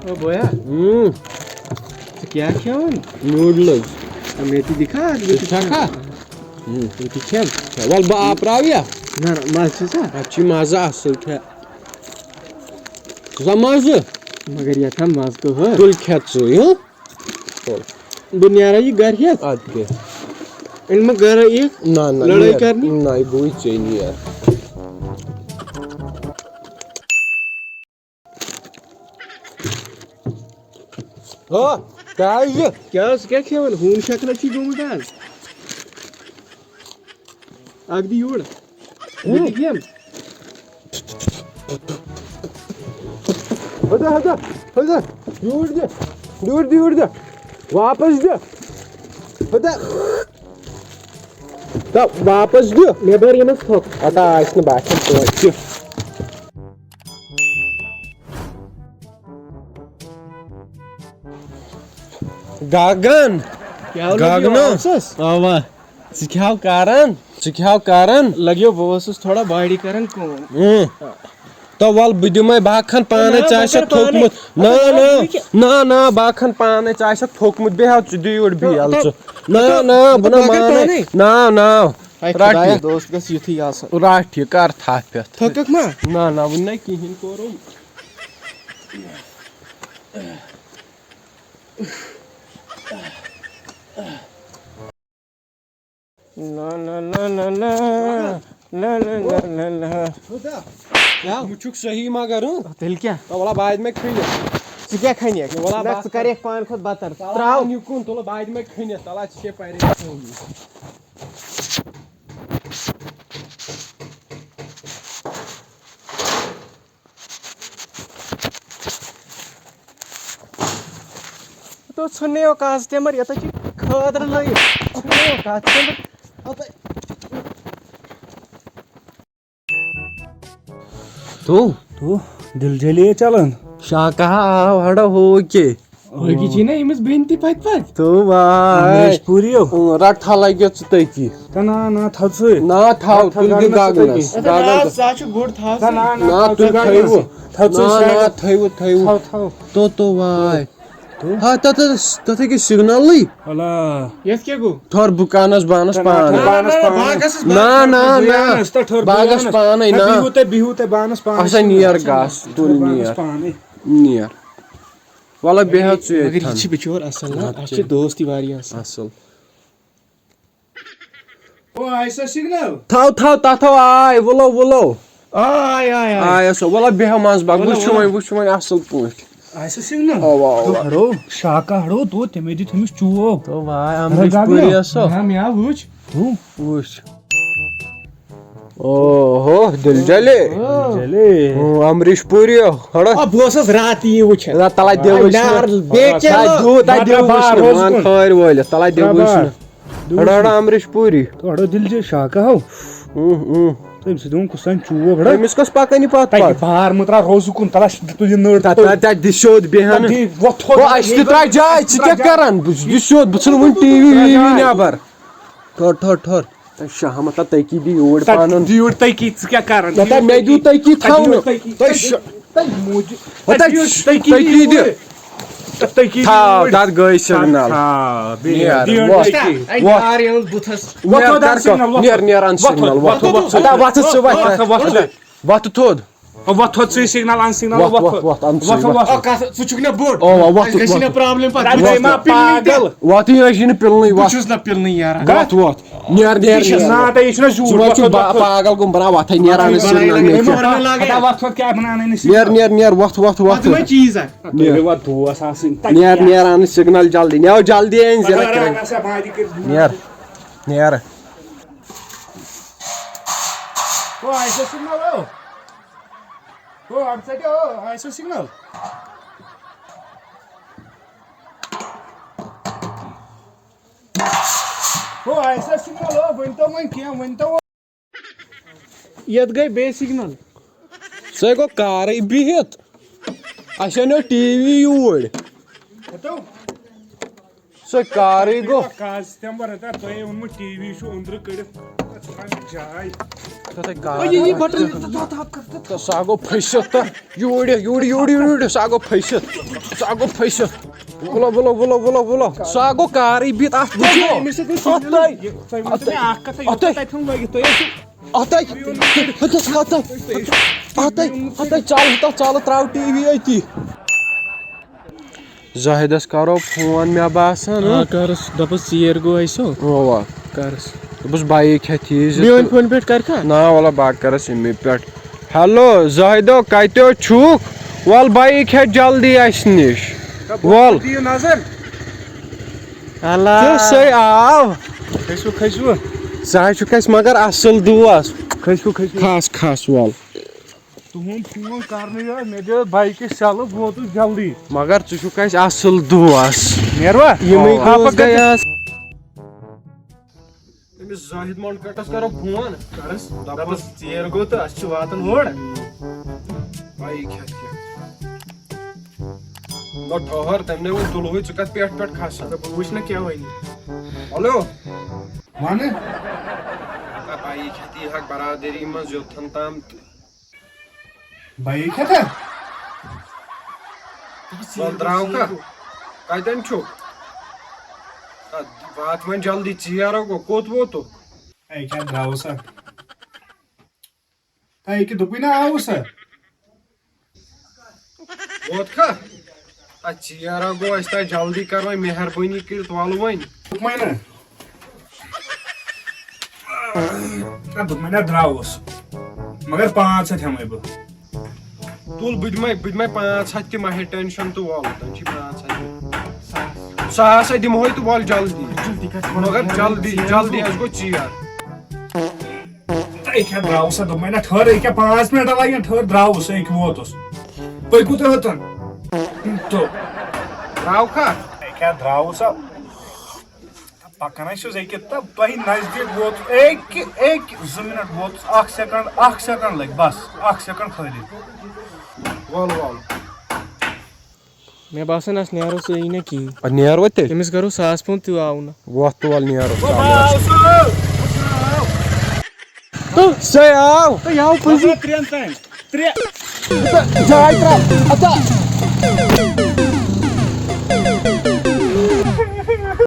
ओ बोया तो क्या खेवन नूडल्स मेथी दिखा छका मेथी खेल वल बा प्राविया ना मज सा अच्छी मजा असल खे मज मगर ये था मज को हो तुल खेत दुनिया ये घर है अदके इनमें घर ये ना ना लड़ाई करनी ना गोई चाहिए यार हो क्या खेवन हून शक्ल छी गोमुट आज अगदी योड गेम होदा दूर दे वापस दे होदा तब वापस दे नेबर यमस थोक आता इसने बात तो Gagan Gagno आवा सिखाव कारण लगियो बस थोड़ा बॉडी करन को तो वल बिदमे बाखन पाने चाहे थोकमुत ना ना ना ना बाखन पाने चाहे थोकमुत बेहा चुदीड़ भी अलच ना ना बना माने ना ना राठी दोस्त गस युथी आसन राठी कर था पे थकक मा ना ना वने किहिन कोरो ला ला ला ला ला ला ला ला ला या मुचुक सही मगर तेल क्या तो वाला बाद में खइले छु क्या खनिया वाला बात करे पान खुद बतर त्राव निकुन तो बाद में खइले तला छे पारे तो छने कस्टमर यता कि खदर लय छने कस्टमर तो दिल जलिए चलन शाका हड़ हो के होगी छी ना इमस बेनती पत तो भाई पूरी रठा लगे तकी तना ना थसु ना थाव तुल गागनस गागन साचु गुड था ना तुल थैव थसु ना थैव तो भाई हाँ तथे की सिग्नल अला यस के गो थोर बुकानस बानस पान ना ना ना बागस पान ना बिहुते बानस पान असा नियर गास तुल नियर वाला बेहद से मगर ये बिचोर असल ना अच्छे दोस्ती वारी असल ओ ऐसा सिग्नल थाव ताथो आय वलो आय सो वाला बेह मास बाग वुछ असल पोट ऐसा सिग्नल तो हड़ो शाका हड़ो तो तेमे दी थमिस चुओ तो भाई अमरीश पुरी असो हम या वुछ तू वुछ ओहो दिल जले अमरीश पुरी हड़ो अब बसस रात ये वुछ तला देव नार बेचेलो मान खैर वोल तला देव हड़ो अमरीश पुरी तो हड़ो दिल जे शाका हो तुम सिदों कुसन चुओ हड़ो अमिस कस पाकनी पात बाहर मुत्रा रोजुकुन तला तुझे नड़ ता दिशोद बेहन वो अस त्रा जाय क्या करन दिशोद बुछल वन टीवी नेबर ठोर शाम त तकी दी ओड पानन दी ओड तकी क्या करन त मे दू तकी थाउ तकी दी तकी थाउ दात गय सिग्नल नियर सिग्नल वत थोद What hot signal on signal what सुचुकना बोर्ड ओ what गसिना प्रॉब्लम पत पागल what ये जन पिलनी what चुस ना पिलनी यार what नियर ना तो इसने झूठ पागल गुम बना what है नियर सिग्नल what क्या बनाने नहीं नियर what कोई चीज है what दो असासिन नियर आन सिग्नल जल्दी एन जरा नियर ओ ऐसा signal Oh, I'm saying, oh, I saw signal. Oh, I saw signal. Oh, winter. यद गई बे सिग्नल सगो कार बिहित अशनो टीवी यूड तो सो कार गो काज तंबर तो उन टीवी शो अंदर कड़ जाय सा गो फसित यूर सा गो फसित बोलो बोलो बोलो बोलो बोलो सा गो कारी बीत चल त्राव टीवी अति जाहिदस करो फोन मे बासान करस दपस चीर गो ऐसो वा करस बस बाइक है थीज बियोन फोन पे कर का ना वाला बात करस इमे पे हेलो जाहिदो कतो छुक वल बाइक है जल्दी अस निश वल दियो नजर अल्लाह तो से आव खसु सह मगर असल दोस खास खास वल तुम फोन करने मे दे बाइक चल वोत जल्दी मगर चुक असल दोस नेरवा जाहिद मोनकटस करो फोन करस दपस चेर गो तो अस वातन होड़ बाइक है नो ठहर तमने वो तुलवे चुकत पेट पेट खास वुच ना क्या वही हेलो माने बाइक है हक बरादरी मज योथन ताम बाइक है वल द्राव का कतन छु बात मन जल्दी चेरो गो कोत वो तो ऐ क्या द्राव सर ऐ कि दुपिना आओ सर वोत का चेरो गो अस जल्दी कर मेहरबानी कर वल वन दुपमैना दुपमैना द्रावस मगर 5 हमें बह तुल बुदमे 5 तम हे टेंशन तो वल तन 5 दिमो तो वल जल्दी मगर जल्दी जल्दी अस गो चीर ऐ क्या द्राव सर दुपमैना ठहर ऐ क्या 5 मिनट लगे ठहर द्रावस ऐ वोतस पकु तो हतन तो द्राव का ऐ क्या द्राव सर पकन तब तुम नजदीक वोत एक 2 मिनट वोत 1 सेकंड लग बस 1 सेकंड खाली वल वल मैं बासन अस नेरो से इने की नेरो ते तमिस करो सास पन तू आउना वत वल नेरो तो से आओ तो याव पजी 3 टाइम 3 जाय त्रा अच्छा